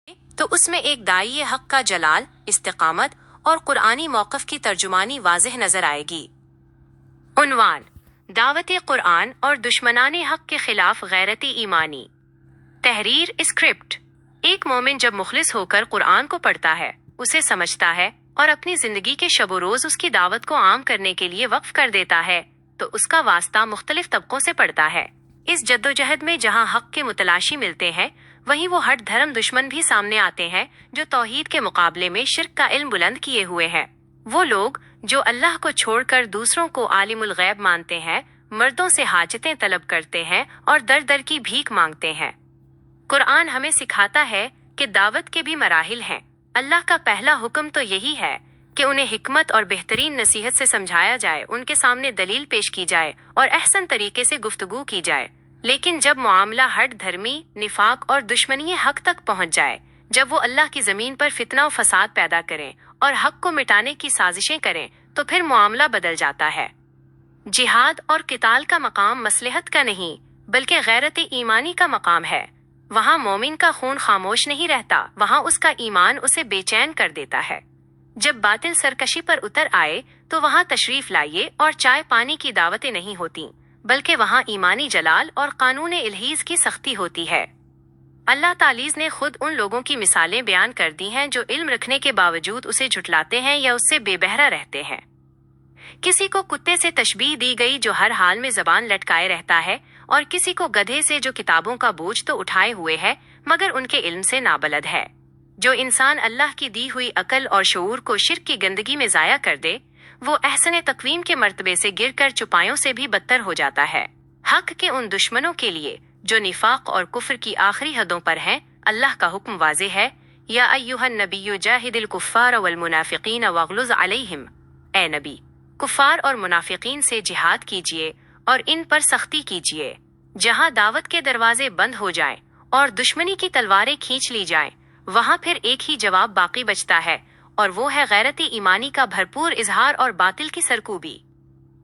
تو اس میں ایک داعی حق کا جلال، استقامت اور قرآنی موقف کی ترجمانی واضح نظر آئے گی۔ عنوان: دعوت قرآن اور دشمنان حق کے خلاف غیرت ایمانی۔ تحریر اسکرپٹ۔ ایک مومن جب مخلص ہو کر قرآن کو پڑھتا ہے، اسے سمجھتا ہے اور اپنی زندگی کے شب و روز اس کی دعوت کو عام کرنے کے لیے وقف کر دیتا ہے، تو اس کا واسطہ مختلف طبقوں سے پڑتا ہے۔ اس جدوجہد میں جہاں حق کے متلاشی ملتے ہیں، وہیں وہ ہٹ دھرم دشمن بھی سامنے آتے ہیں جو توحید کے مقابلے میں شرک کا علم بلند کیے ہوئے ہیں۔ وہ لوگ جو اللہ کو چھوڑ کر دوسروں کو عالم الغیب مانتے ہیں، مردوں سے حاجتیں طلب کرتے ہیں اور در در کی بھیک مانگتے ہیں۔ قرآن ہمیں سکھاتا ہے کہ دعوت کے بھی مراحل ہیں۔ اللہ کا پہلا حکم تو یہی ہے کہ انہیں حکمت اور بہترین نصیحت سے سمجھایا جائے، ان کے سامنے دلیل پیش کی جائے اور احسن طریقے سے گفتگو کی جائے۔ لیکن جب معاملہ ہٹ دھرمی، نفاق اور دشمنی حق تک پہنچ جائے، جب وہ اللہ کی زمین پر فتنہ و فساد پیدا کریں اور حق کو مٹانے کی سازشیں کریں، تو پھر معاملہ بدل جاتا ہے۔ جہاد اور قتال کا مقام مصلحت کا نہیں، بلکہ غیرت ایمانی کا مقام ہے۔ وہاں مومن کا خون خاموش نہیں رہتا، وہاں اس کا ایمان اسے بے چین کر دیتا ہے۔ جب باطل سرکشی پر اتر آئے تو وہاں تشریف لائیے اور چائے پانی کی دعوتیں نہیں ہوتیں، بلکہ وہاں ایمانی جلال اور قانون الہیز کی سختی ہوتی ہے۔ اللہ تعالیٰ نے خود ان لوگوں کی مثالیں بیان کر دی ہیں جو علم رکھنے کے باوجود اسے جھٹلاتے ہیں یا اس سے بے بہرا رہتے ہیں۔ کسی کو کتے سے تشبیہ دی گئی جو ہر حال میں زبان لٹکائے رہتا ہے، اور کسی کو گدھے سے جو کتابوں کا بوجھ تو اٹھائے ہوئے ہے مگر ان کے علم سے نابلد ہے۔ جو انسان اللہ کی دی ہوئی عقل اور شعور کو شرک کی گندگی میں ضائع کر دے، وہ احسن تقویم کے مرتبے سے گر کر چپایوں سے بھی بدتر ہو جاتا ہے۔ حق کے ان دشمنوں کے لیے جو نفاق اور کفر کی آخری حدوں پر ہیں، اللہ کا حکم واضح ہے: یا ایھا النبی جاہد الکفار والمنافقین واغلظ علیہم۔ اے نبی، کفار اور منافقین سے جہاد کیجیے اور ان پر سختی کیجیے۔ جہاں دعوت کے دروازے بند ہو جائیں اور دشمنی کی تلواریں کھینچ لی جائیں، وہاں پھر ایک ہی جواب باقی بچتا ہے، اور وہ ہے غیرت ایمانی کا بھرپور اظہار اور باطل کی سرکوبی۔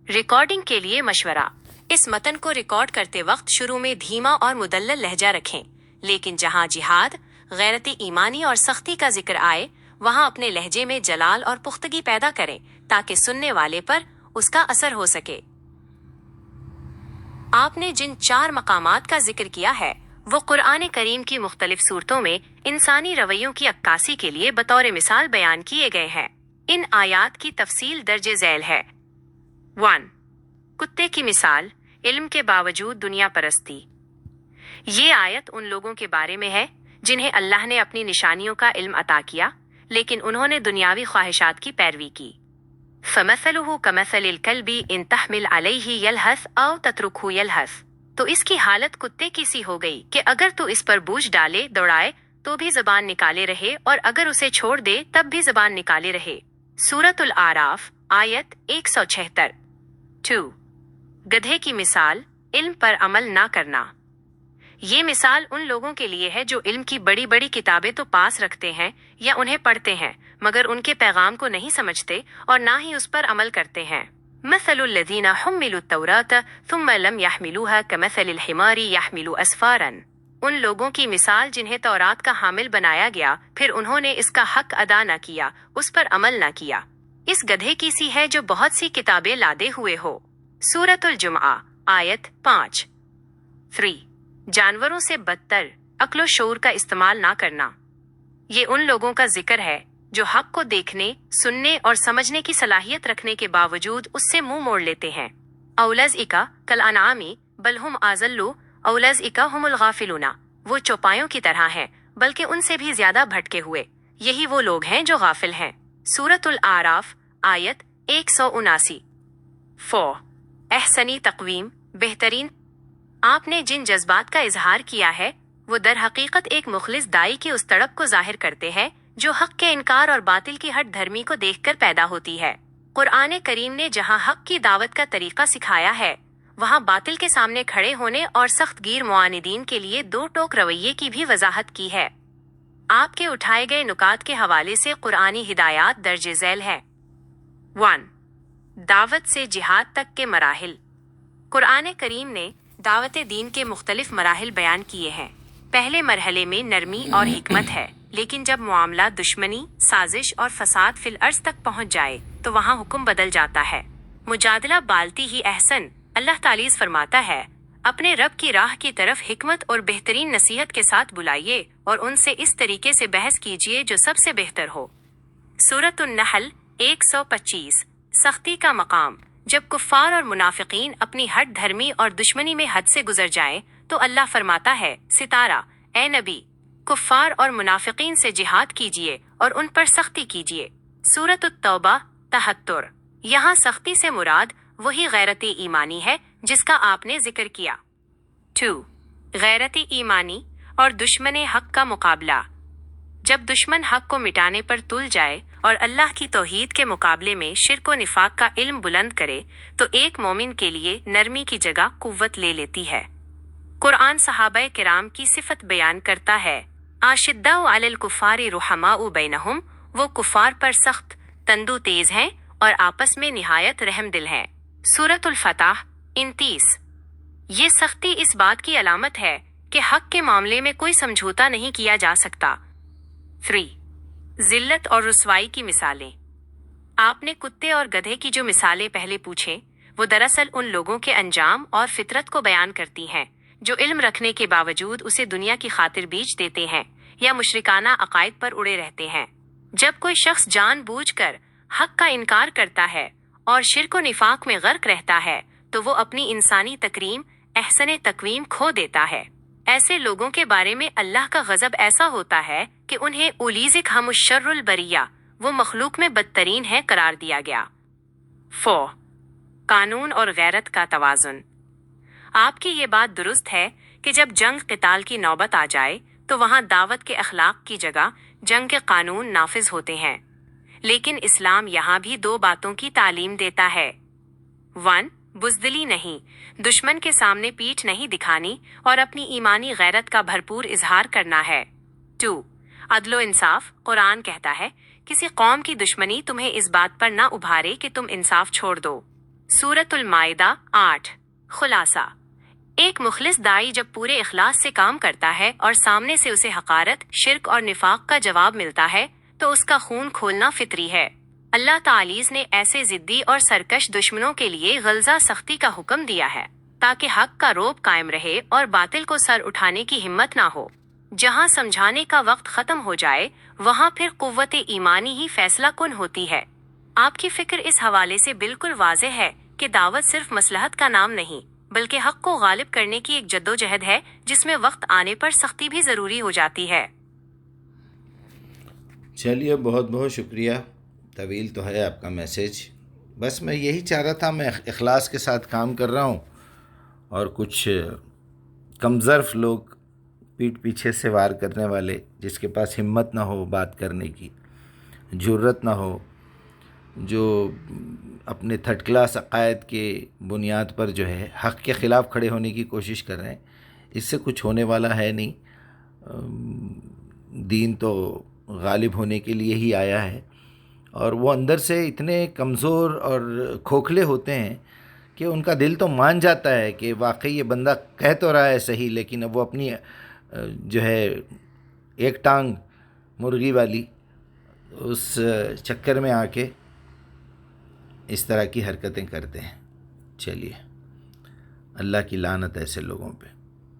ریکارڈنگ کے لیے مشورہ: اس متن کو ریکارڈ کرتے وقت شروع میں دھیما اور مدلل لہجہ رکھیں، لیکن جہاں جہاد، غیرت ایمانی اور سختی کا ذکر آئے، وہاں اپنے لہجے میں جلال اور پختگی پیدا کریں تاکہ سننے والے پر اس کا اثر ہو سکے۔ آپ نے جن 4 مقامات کا ذکر کیا ہے، وہ قرآن کریم کی مختلف صورتوں میں انسانی رویوں کی عکاسی کے لیے بطور مثال بیان کیے گئے ہیں۔ ان آیات کی تفصیل درج ذیل ہے۔ 1. کتے کی مثال، علم کے باوجود دنیا پرستی۔ یہ آیت ان لوگوں کے بارے میں ہے جنہیں اللہ نے اپنی نشانیوں کا علم عطا کیا، لیکن انہوں نے دنیاوی خواہشات کی پیروی کی۔ فَمَثَلُهُ كَمَثَلِ الْكَلْبِ إِن تَحْمِلْ عَلَيْهِ يَلْهَثْ أَوْ تَتْرُكْهُ يَلْهَثْ۔ تو اس کی حالت کتے کی سی ہو گئی کہ اگر تو اس پر بوجھ ڈالے، دوڑائے تو بھی زبان نکالے رہے، اور اگر اسے چھوڑ دے تب بھی زبان نکالے رہے۔ سورۃ الاعراف، آیت 176۔ 2. گدھے کی مثال، علم پر عمل نہ کرنا۔ یہ مثال ان لوگوں کے لیے ہے جو علم کی بڑی بڑی کتابیں تو پاس رکھتے ہیں یا انہیں پڑھتے ہیں، مگر ان کے پیغام کو نہیں سمجھتے اور نہ ہی اس پر عمل کرتے ہیں۔ مثل الذین حملوا التوراة ثم لم يحملوها كمثل الحمار يحمل اسفارا۔ ان لوگوں کی مثال جنہیں تورات کا حامل بنایا گیا، پھر انہوں نے اس کا حق ادا نہ کیا، اس پر عمل نہ کیا، اس گدھے کی سی ہے جو بہت سی کتابیں لادے ہوئے ہو۔ سورۃ الجمعہ، آیت 5۔ 3. جانوروں سے بدتر، عقل و شعور کا استعمال نہ کرنا۔ یہ ان لوگوں کا ذکر ہے جو حق کو دیکھنے، سننے اور سمجھنے کی صلاحیت رکھنے کے باوجود اس سے منہ موڑ لیتے ہیں۔ اولئک کالانعام بل ھم اضل اولئک ھم الغافلون۔ وہ چوپایوں کی طرح ہیں، بلکہ ان سے بھی زیادہ بھٹکے ہوئے، یہی وہ لوگ ہیں جو غافل ہیں۔ سورۃ الاعراف، آیت 179۔ 4. احسنی تقویم، بہترین۔ آپ نے جن جذبات کا اظہار کیا ہے، وہ در حقیقت ایک مخلص دائی کی اس تڑپ کو ظاہر کرتے ہیں جو حق کے انکار اور باطل کی ہٹ دھرمی کو دیکھ کر پیدا ہوتی ہے۔ قرآن کریم نے جہاں حق کی دعوت کا طریقہ سکھایا ہے، وہاں باطل کے سامنے کھڑے ہونے اور سخت گیر معاندین کے لیے 2 ٹوک رویے کی بھی وضاحت کی ہے۔ آپ کے اٹھائے گئے نکات کے حوالے سے قرآنی ہدایات درج ذیل ہے۔ 1. دعوت سے جہاد تک کے مراحل۔ قرآن کریم نے دعوت دین کے مختلف مراحل بیان کیے ہیں۔ پہلے مرحلے میں نرمی اور حکمت ہے، لیکن جب معاملہ دشمنی، سازش اور فساد فی الارض تک پہنچ جائے تو وہاں حکم بدل جاتا ہے۔ مجادلہ بالتی ہی احسن، اللہ تعالیٰ فرماتا ہے، اپنے رب کی راہ کی طرف حکمت اور بہترین نصیحت کے ساتھ بلائیے اور ان سے اس طریقے سے بحث کیجیے جو سب سے بہتر ہو۔ سورۃ النحل 125۔ سختی کا مقام۔ جب کفار اور منافقین اپنی ہٹ دھرمی اور دشمنی میں حد سے گزر جائیں تو اللہ فرماتا ہے، ستارہ، اے نبی، کفار اور منافقین سے جہاد کیجیے اور ان پر سختی کیجیے۔ سورۃ التوبہ 73۔ یہاں سختی سے مراد وہی غیرت ایمانی ہے جس کا آپ نے ذکر کیا۔ 2۔ غیرت ایمانی اور دشمن حق کا مقابلہ۔ جب دشمن حق کو مٹانے پر تل جائے اور اللہ کی توحید کے مقابلے میں شرک و نفاق کا علم بلند کرے تو ایک مومن کے لیے نرمی کی جگہ قوت لے لیتی ہے۔ قرآن صحابہ کرام کی صفت بیان کرتا ہے، اشداء علی الکفار رحماء بینہم، وہ کفار پر سخت، تندو تیز ہیں اور آپس میں نہایت رحم دل ہیں۔ سورۃ الفتح 29۔ یہ سختی اس بات کی علامت ہے کہ حق کے معاملے میں کوئی سمجھوتا نہیں کیا جا سکتا۔ 3۔ ذلت اور رسوائی کی مثالیں۔ آپ نے کتے اور گدھے کی جو مثالیں پہلے پوچھیں، وہ دراصل ان لوگوں کے انجام اور فطرت کو بیان کرتی ہیں جو علم رکھنے کے باوجود اسے دنیا کی خاطر بیچ دیتے ہیں یا مشرکانہ عقائد پر اڑے رہتے ہیں۔ جب کوئی شخص جان بوجھ کر حق کا انکار کرتا ہے اور شرک و نفاق میں غرق رہتا ہے تو وہ اپنی انسانی تکریم، احسن تقویم کھو دیتا ہے۔ ایسے لوگوں کے بارے میں اللہ کا غضب ایسا ہوتا ہے کہ انہیں اولیزک ہم الشر البریہ، وہ مخلوق میں بدترین ہے، قرار دیا گیا۔ 4۔ قانون اور غیرت کا توازن۔ آپ کی یہ بات درست ہے کہ جب جنگ قتال کی نوبت آ جائے تو وہاں دعوت کے اخلاق کی جگہ جنگ کے قانون نافذ ہوتے ہیں، لیکن اسلام یہاں بھی 2 باتوں کی تعلیم دیتا ہے۔ 1۔ بزدلی نہیں، دشمن کے سامنے پیٹھ نہیں دکھانی اور اپنی ایمانی غیرت کا بھرپور اظہار کرنا ہے۔ 2۔ عدل و انصاف۔ قرآن کہتا ہے، کسی قوم کی دشمنی تمہیں اس بات پر نہ ابھارے کہ تم انصاف چھوڑ دو۔ سورۃ المائدہ 8۔ خلاصہ، ایک مخلص داعی جب پورے اخلاص سے کام کرتا ہے اور سامنے سے اسے حقارت، شرک اور نفاق کا جواب ملتا ہے تو اس کا خون کھولنا فطری ہے۔ اللہ تعالیٰ نے ایسے ضدی اور سرکش دشمنوں کے لیے غلظہ سختی کا حکم دیا ہے تاکہ حق کا روب قائم رہے اور باطل کو سر اٹھانے کی ہمت نہ ہو۔ جہاں سمجھانے کا وقت ختم ہو جائے وہاں پھر قوت ایمانی ہی فیصلہ کن ہوتی ہے۔ آپ کی فکر اس حوالے سے بالکل واضح ہے کہ دعوت صرف مصلحت کا نام نہیں بلکہ حق کو غالب کرنے کی ایک جدوجہد ہے جس میں وقت آنے پر سختی بھی ضروری ہو جاتی ہے۔ چلیے، بہت بہت شکریہ۔ طویل تو ہے آپ کا میسیج، بس میں یہی چاہ رہا تھا، میں اخلاص کے ساتھ کام کر رہا ہوں اور کچھ کمظرف لوگ، پیٹھ پیچھے سے وار کرنے والے، جس کے پاس ہمت نہ ہو بات کرنے کی، جرت نہ ہو، جو اپنے تھرڈ کلاس عقائد کے بنیاد پر جو ہے حق کے خلاف کھڑے ہونے کی کوشش کر رہے ہیں، اس سے کچھ ہونے والا ہے نہیں۔ دین تو غالب ہونے کے لیے ہی آیا ہے، اور وہ اندر سے اتنے کمزور اور کھوکھلے ہوتے ہیں کہ ان کا دل تو مان جاتا ہے کہ واقعی یہ بندہ کہہ تو رہا ہے صحیح، لیکن اب وہ اپنی جو ہے ایک ٹانگ مرغی والی اس چکر میں آ کے اس طرح کی حرکتیں کرتے ہیں۔ چلیے، اللہ کی لعنت ایسے لوگوں پہ۔